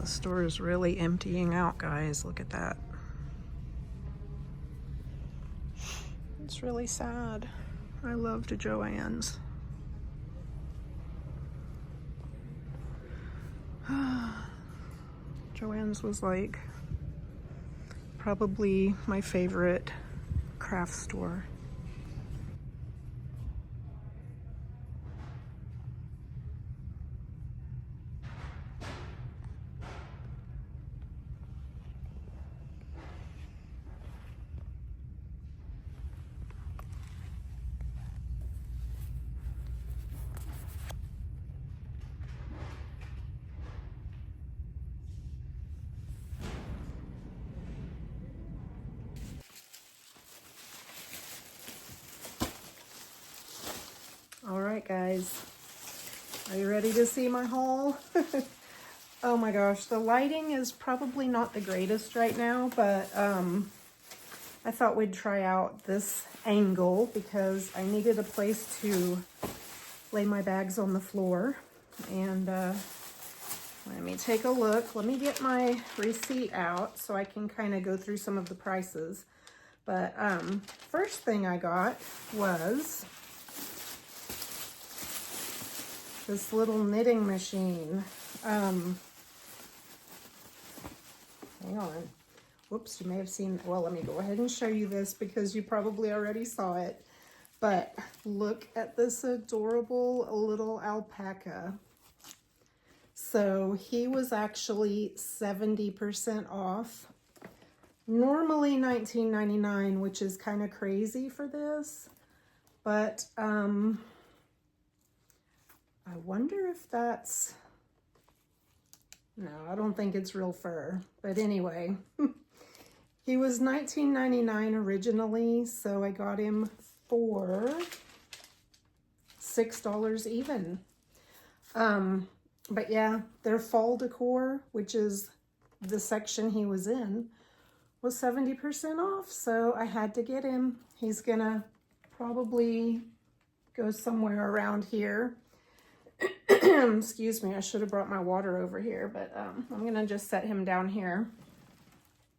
The store is really emptying out, guys. Look at that. It's really sad. I loved JOANN's. JOANN's was like probably my favorite craft store. All right, guys, are you ready to see my haul? Oh my gosh, the lighting is probably not the greatest right now, but I thought we'd try out this angle because I needed a place to lay my bags on the floor. And let me take a look. Let me get my receipt out so I can kind of go through some of the prices. But first thing I got was this little knitting machine. Hang on. Whoops, you may have seen, well, let me go ahead and show you this because you probably already saw it. But look at this adorable little alpaca. So he was actually 70% off. Normally $19.99, which is kind of crazy for this. But I wonder if that's, no, I don't think it's real fur. But anyway, he was $19.99 originally, so I got him for $6 even. But yeah, their fall decor, which is the section he was in, was 70% off, so I had to get him. He's gonna probably go somewhere around here. Excuse me, I should have brought my water over here, but I'm gonna just set him down here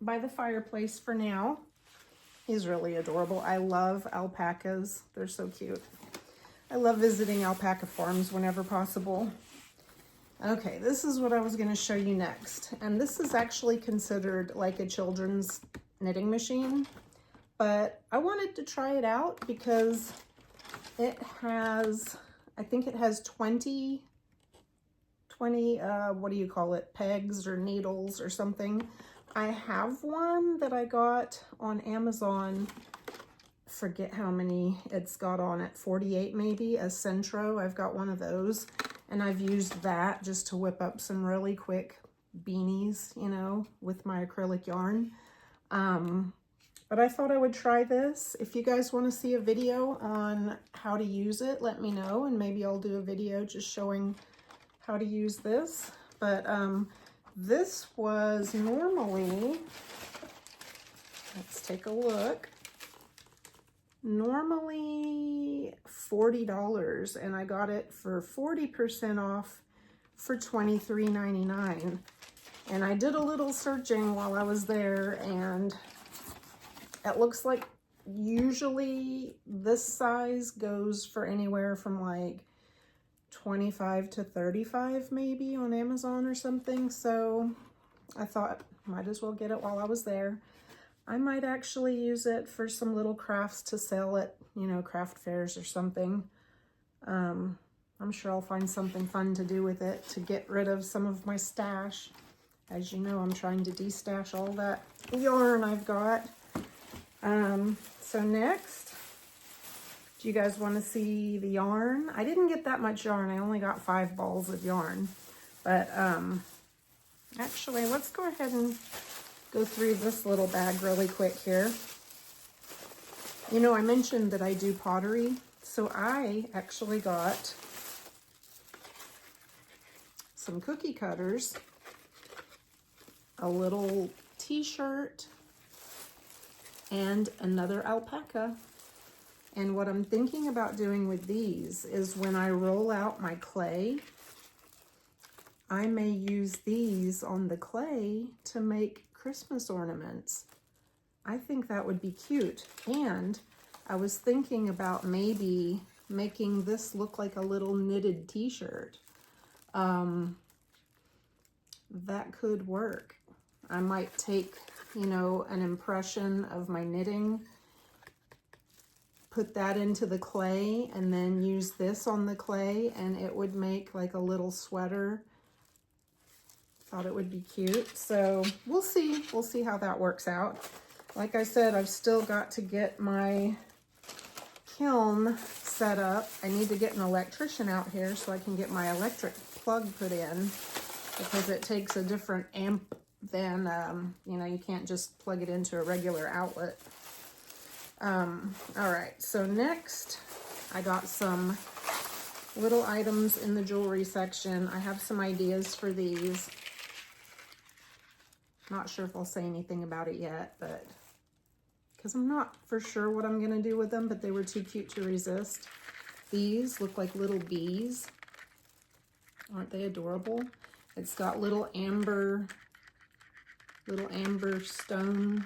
by the fireplace for now. He's really adorable. I love alpacas. They're so cute. I love visiting alpaca farms whenever possible. Okay, this is what I was going to show you next. And this is actually considered like a children's knitting machine. But I wanted to try it out because it has, I think it has 20, what do you call it, pegs or needles or something. I have one that I got on Amazon. Forget how many it's got on it, 48 maybe, a Centro. I've got one of those, and I've used that just to whip up some really quick beanies, you know, with my acrylic yarn. But I thought I would try this. If you guys want to see a video on how to use it, let me know, and maybe I'll do a video just showing how to use this. But this was normally, let's take a look, normally $40, and I got it for 40% off for $23.99. And I did a little searching while I was there, and it looks like usually this size goes for anywhere from like 25 to 35 maybe on Amazon or something. So I thought might as well get it while I was there. I might actually use it for some little crafts to sell at, you know, craft fairs or something. I'm sure I'll find something fun to do with it to get rid of some of my stash. As you know, I'm trying to de-stash all that yarn I've got. So next, do you guys want to see the yarn? I didn't get that much yarn. I only got 5 balls of yarn. But actually, let's go ahead and go through this little bag really quick here. You know, I mentioned that I do pottery. So I actually got some cookie cutters, a little t-shirt, and another alpaca. And what I'm thinking about doing with these is when I roll out my clay, I may use these on the clay to make Christmas ornaments. I think that would be cute. And I was thinking about maybe making this look like a little knitted t-shirt. That could work. I might take, you know, an impression of my knitting, put that into the clay, and then use this on the clay, and it would make like a little sweater. Thought it would be cute. So we'll see how that works out. Like I said, I've still got to get my kiln set up. I need to get an electrician out here so I can get my electric plug put in, because it takes a different amp than, you know, you can't just plug it into a regular outlet. All right, so next I got some little items in the jewelry section. I have some ideas for these. Not sure if I'll say anything about it yet, but because I'm not for sure what I'm gonna do with them, but they were too cute to resist. These look like little bees. Aren't they adorable? It's got little amber stone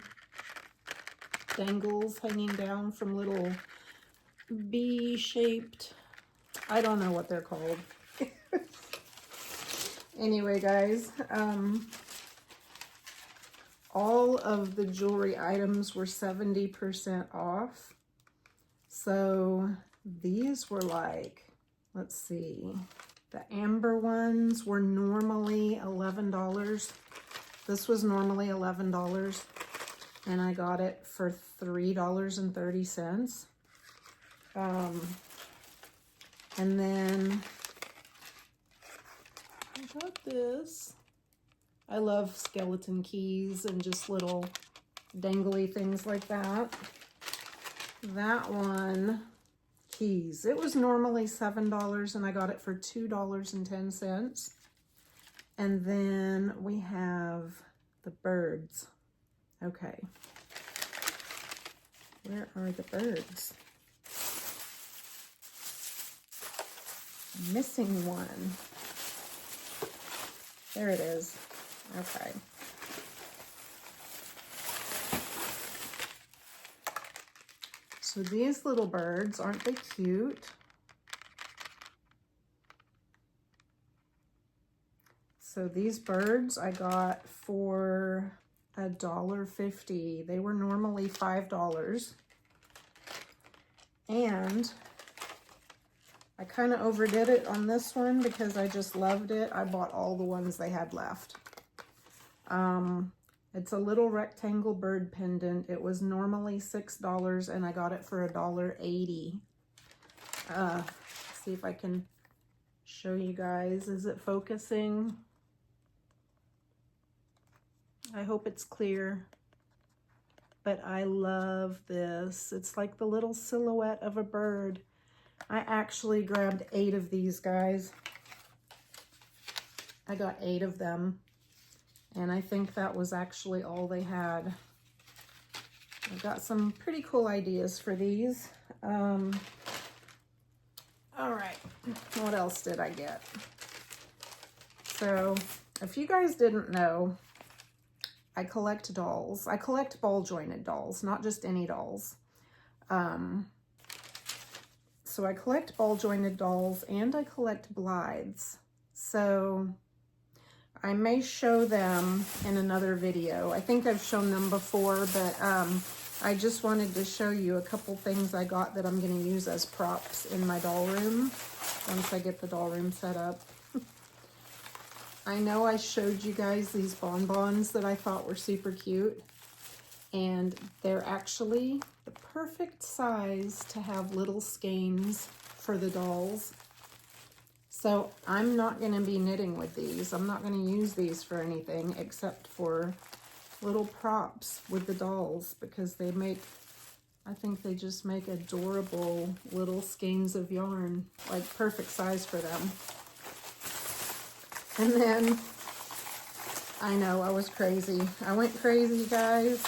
dangles hanging down from little bee-shaped, I don't know what they're called. Anyway, guys, all of the jewelry items were 70% off. So these were like, let's see, the amber ones were normally $11. This was normally $11, and I got it for $3.30. And then I got this. I love skeleton keys and just little dangly things like that. That one, keys. It was normally $7 and I got it for $2.10. And then we have the birds. Okay. Where are the birds? I'm missing one. There it is. Okay. So these little birds, aren't they cute? So these birds I got for $1.50. They were normally $5. And I kind of overdid it on this one because I just loved it. I bought all the ones they had left. It's a little rectangle bird pendant. It was normally $6 and I got it for $1.80. See if I can show you guys. Is it focusing? I hope it's clear. But I love this. It's like the little silhouette of a bird. I actually grabbed 8 of these, guys. I got 8 of them. And I think that was actually all they had. I've got some pretty cool ideas for these. All right, what else did I get? So, if you guys didn't know, I collect dolls. I collect ball jointed dolls, not just any dolls. So I collect ball jointed dolls and I collect Blythes. So I may show them in another video. I think I've shown them before, but I just wanted to show you a couple things I got that I'm going to use as props in my doll room once I get the doll room set up. I know I showed you guys these bonbons that I thought were super cute, and they're actually the perfect size to have little skeins for the dolls. So I'm not going to be knitting with these. I'm not going to use these for anything except for little props with the dolls, because they make, I think they just make adorable little skeins of yarn, like perfect size for them. And then, I know, I was crazy. I went crazy, guys.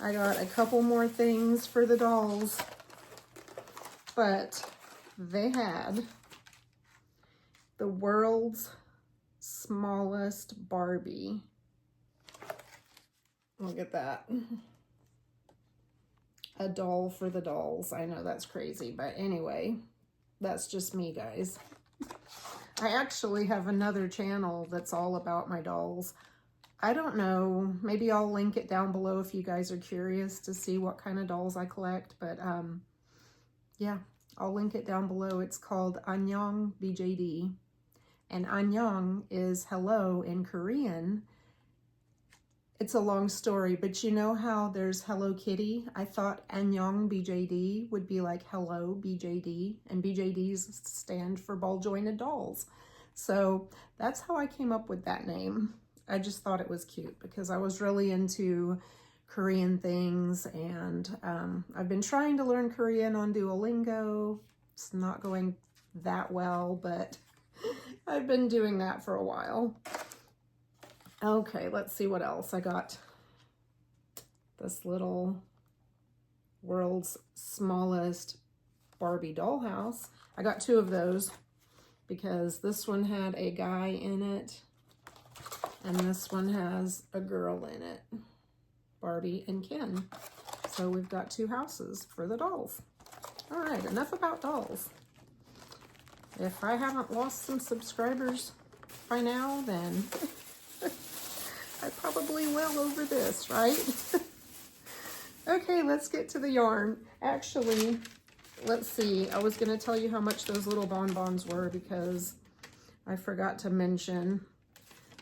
I got a couple more things for the dolls, but they had the world's Smallest Barbie. Look at that. A doll for the dolls. I know that's crazy, but anyway, that's just me, guys. I actually have another channel that's all about my dolls. I don't know, maybe I'll link it down below if you guys are curious to see what kind of dolls I collect, but yeah, I'll link it down below. It's called Annyeong BJD, and Annyeong is hello in Korean. It's a long story, but you know how there's Hello Kitty? I thought Annyeong BJD would be like hello BJD, and BJDs stand for ball jointed dolls. So that's how I came up with that name. I just thought it was cute because I was really into Korean things, and I've been trying to learn Korean on Duolingo. It's not going that well, but I've been doing that for a while. Okay, let's see what else. I got this little world's smallest Barbie dollhouse. I got two of those because this one had a guy in it and this one has a girl in it, Barbie and Ken. So we've got two houses for the dolls. All right, enough about dolls. If I haven't lost some subscribers by now, then I probably will over this, right? Okay, let's get to the yarn. Actually, let's see. I was going to tell you how much those little bonbons were because I forgot to mention.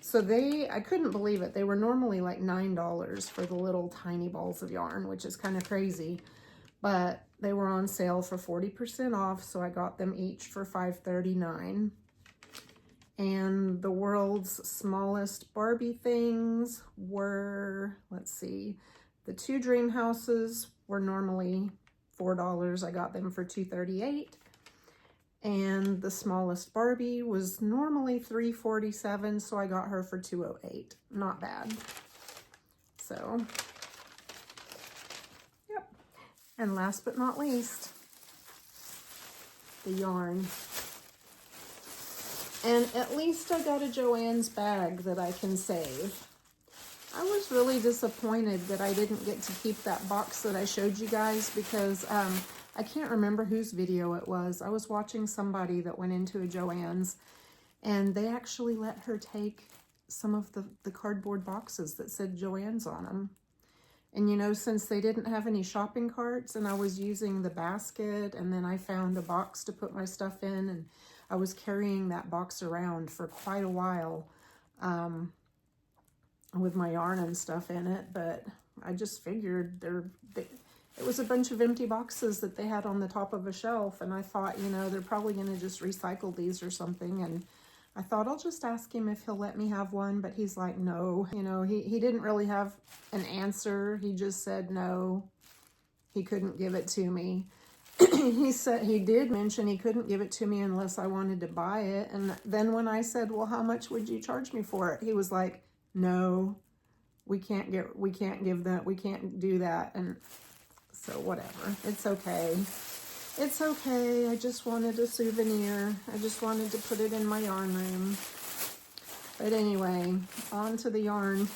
So I couldn't believe it. They were normally like $9 for the little tiny balls of yarn, which is kind of crazy. But they were on sale for 40% off, so I got them each for $5.39. And the world's smallest Barbie things were, let's see, the two dream houses were normally $4. I got them for $2.38. And the smallest Barbie was normally $3.47, so I got her for $2.08. Not bad. So, yep. And last but not least, the yarn. And at least I got a JOANN's bag that I can save. I was really disappointed that I didn't get to keep that box that I showed you guys because I can't remember whose video it was. I was watching somebody that went into a JOANN's and they actually let her take some of the cardboard boxes that said JOANN's on them. And you know, since they didn't have any shopping carts and I was using the basket and then I found a box to put my stuff in, and I was carrying that box around for quite a while with my yarn and stuff in it, but I just figured it was a bunch of empty boxes that they had on the top of a shelf, and I thought, you know, they're probably going to just recycle these or something, and I thought I'll just ask him if he'll let me have one, but he's like, no. You know, he didn't really have an answer. He just said no, he couldn't give it to me. He said he did mention he couldn't give it to me unless I wanted to buy it. And then when I said, well, how much would you charge me for it? He was like, no, we can't give that. We can't do that. And so whatever, it's okay. It's okay. I just wanted a souvenir. I just wanted to put it in my yarn room. But anyway, on to the yarn.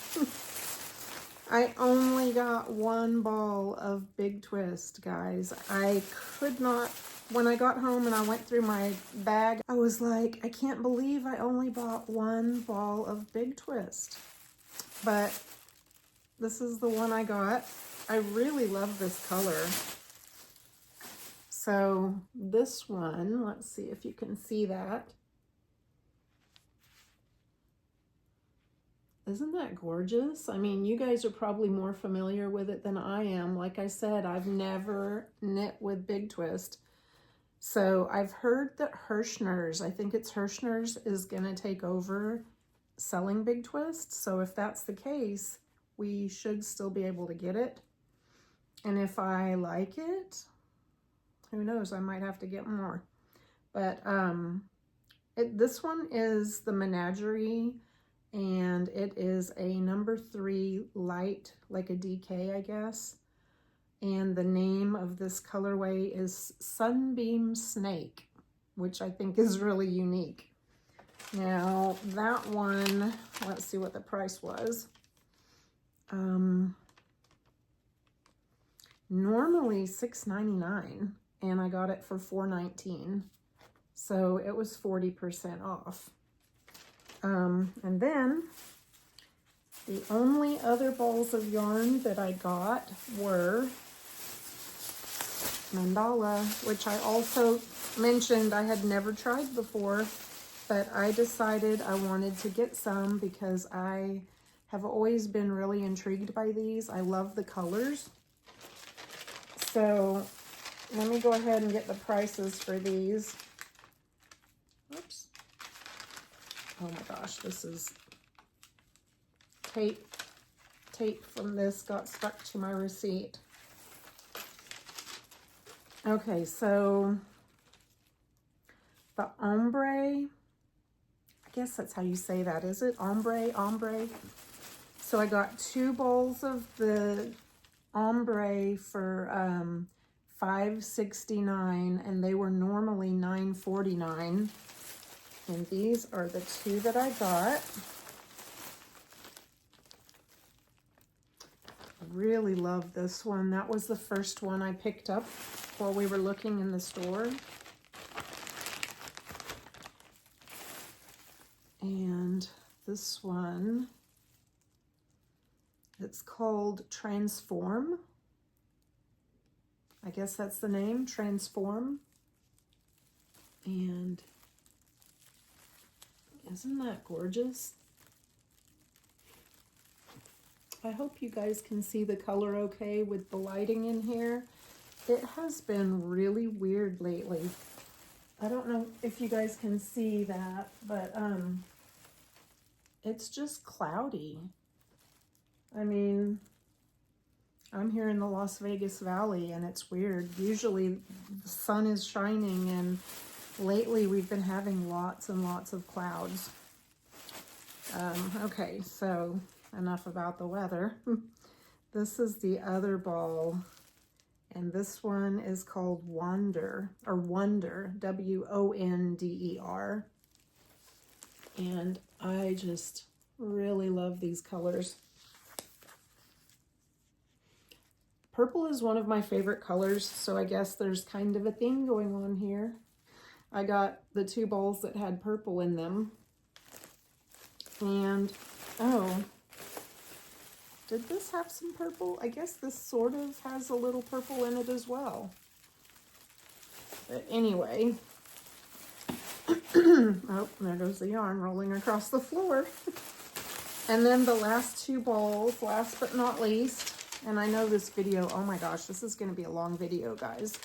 I only got one ball of Big Twist, guys. I could not, when I got home and I went through my bag, I was like, I can't believe I only bought one ball of Big Twist. But this is the one I got. I really love this color. So this one, let's see if you can see that. Isn't that gorgeous? I mean, you guys are probably more familiar with it than I am. Like I said, I've never knit with Big Twist. So I've heard that Hirschner's, I think it's Hirschner's, is going to take over selling Big Twist. So if that's the case, we should still be able to get it. And if I like it, who knows, I might have to get more. But this one is the Menagerie, and it is a number 3 light, like a DK, I guess. And the name of this colorway is Sunbeam Snake, which I think is really unique. Now that one, let's see what the price was. Normally $6.99 and I got it for $4.19. So it was 40% off. And then the only other balls of yarn that I got were mandala, which I also mentioned I had never tried before, but I decided I wanted to get some because I have always been really intrigued by these. I love the colors. So let me go ahead and get the prices for these. Oops. Oh my gosh, this is tape. Tape from this got stuck to my receipt. Okay, so the ombre, I guess that's how you say that, is it? Ombre. So I got 2 balls of the ombre for $5.69, and they were normally $9.49. And these are the 2 that I got. I really love this one. That was the first one I picked up while we were looking in the store. And this one, it's called Transform. I guess that's the name, Transform. And isn't that gorgeous? I hope you guys can see the color okay with the lighting in here. It has been really weird lately. I don't know if you guys can see that, but it's just cloudy. I mean, I'm here in the Las Vegas Valley and it's weird. Usually the sun is shining, and lately we've been having lots and lots of clouds. Okay, so enough about the weather. This is the other ball, and this one is called Wonder, W-O-N-D-E-R. And I just really love these colors. Purple is one of my favorite colors, so I guess there's kind of a thing going on here. I got the 2 balls that had purple in them. And, oh, did this have some purple? I guess this sort of has a little purple in it as well. But anyway, oh, there goes the yarn rolling across the floor. And then the last 2 balls, last but not least, and I know this video, oh my gosh, this is going to be a long video, guys.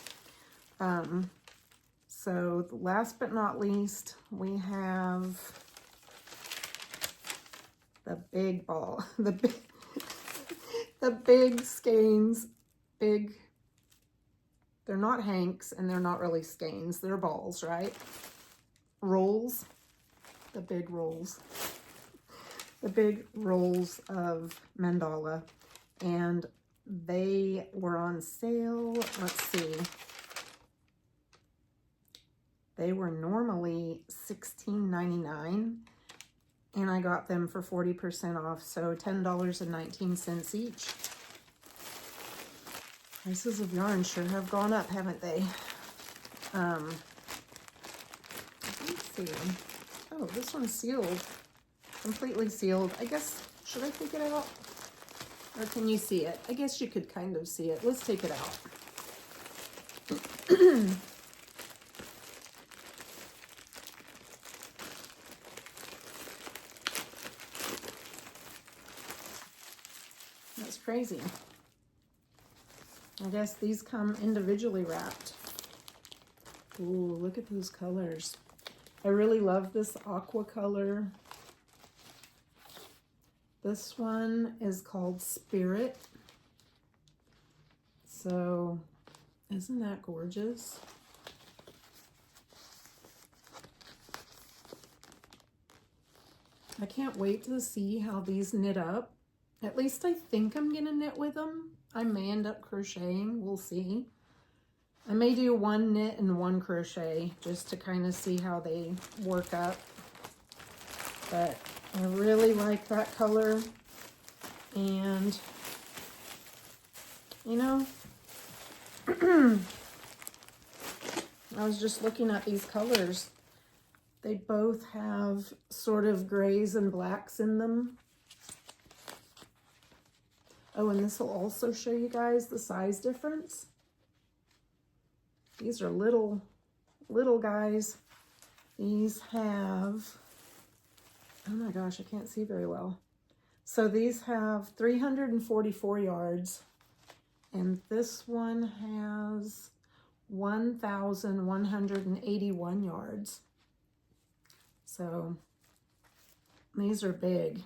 So last but not least, we have the big ball, the big skeins, big, they're not hanks and they're not really skeins, they're balls, right? Rolls, the big rolls of mandala, and they were on sale. Let's see. They were normally $16.99, and I got them for 40% off, so $10.19 each. Prices of yarn sure have gone up, haven't they? Let's see. Oh, this one's sealed. Completely sealed. I guess, should I take it out? Or can you see it? I guess you could kind of see it. Let's take it out. That's crazy. I guess these come individually wrapped. Ooh, look at those colors. I really love this aqua color. This one is called Spirit. So, isn't that gorgeous? I can't wait to see how these knit up. At least I think I'm gonna knit with them. I may end up crocheting, we'll see. I may do 1 knit and 1 crochet just to kind of see how they work up. but I really like that color. And, you know, I was just looking at these colors. They both have sort of grays and blacks in them. Oh, and this will also show you guys the size difference. These are little guys. These have, oh my gosh, I can't see very well. So these have 344 yards, and this one has 1,181 yards. So these are big.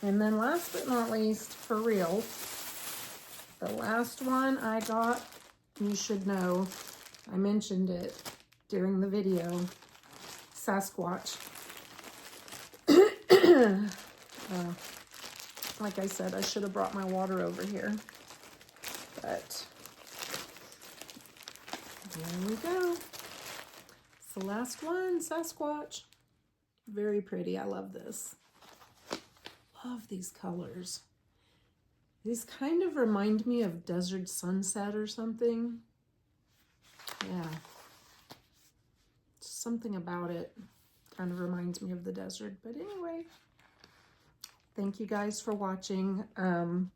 And then last but not least, for real, the last one I got, you should know, I mentioned it during the video, Sasquatch. Like I said, I should have brought my water over here, but there we go. It's the last one, Sasquatch. Very pretty. I love this. Love these colors. These kind of remind me of Desert Sunset or something. Yeah. Something about it kind of reminds me of the desert. But anyway, thank you guys for watching. And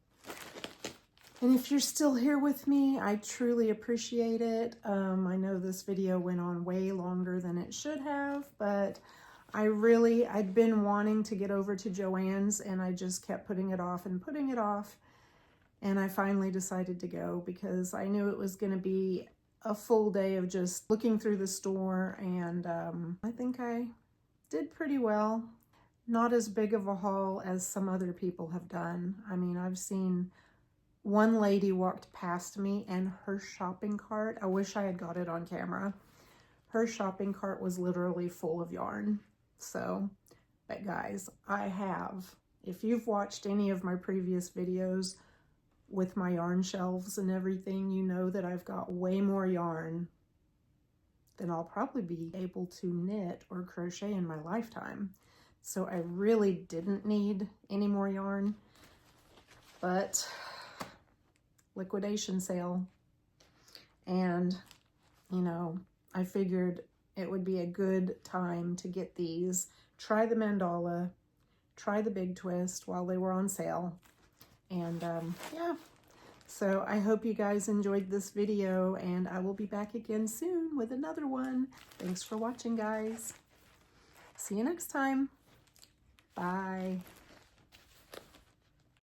if you're still here with me, I truly appreciate it. I know this video went on way longer than it should have, but I'd been wanting to get over to JOANN's, and I just kept putting it off and putting it off. And I finally decided to go because I knew it was going to be a full day of just looking through the store, and I think I did pretty well. Not as big of a haul as some other people have done. I mean, I've seen one lady walked past me and her shopping cart, I wish I had got it on camera, her shopping cart was literally full of yarn. So, but guys, I have, if you've watched any of my previous videos with my yarn shelves and everything, you know that I've got way more yarn than I'll probably be able to knit or crochet in my lifetime. So I really didn't need any more yarn, but liquidation sale. And, you know, I figured it would be a good time to get these, try the mandala, try the big twist while they were on sale. And yeah, so I hope you guys enjoyed this video, and I will be back again soon with another one. Thanks for watching, guys. See you next time. Bye.